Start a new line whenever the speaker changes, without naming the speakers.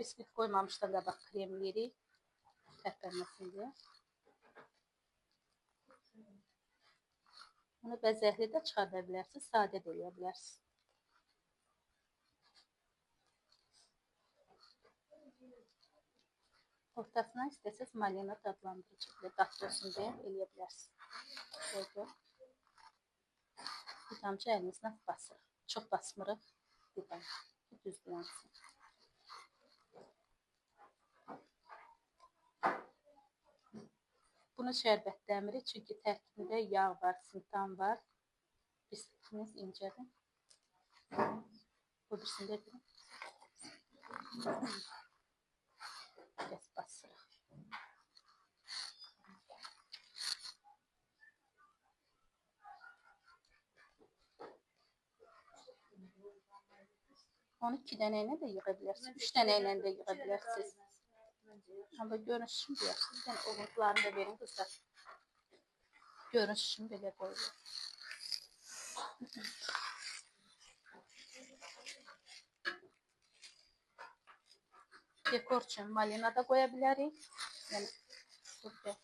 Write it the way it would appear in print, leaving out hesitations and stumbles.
biskvit koymamışdan qabaq kremləyirik. Tərpənməsin deyə. Bunu bəzəkli də çıxarda bilərsiniz, sadə də eləyə bilərsiniz. Ortasına istəsəz malina dadlandırıcı dadlı olsun deyə eləyə bilərsiniz. Bir damcı əlinizlə basırıq. Çox basmırıq. Bir damcı. Düzgülənsın. Bunu şərbətləmirik, çünki tərkibində yağ var, smetan var. Biskvitimiz incədir. Bu birisində deyil. Biraz basırıq. Onu 2 dənə ilə də yığa bilərsiniz, 3 dənə ilə də yığa bilərsiniz. Amma görünüş üçün deyərsiniz. Yəni, oğuzlarını da verin qızlar. Görünüş üçün belə qoyulur. Dekor üçün malina da qoya bilərik. Yəni, burada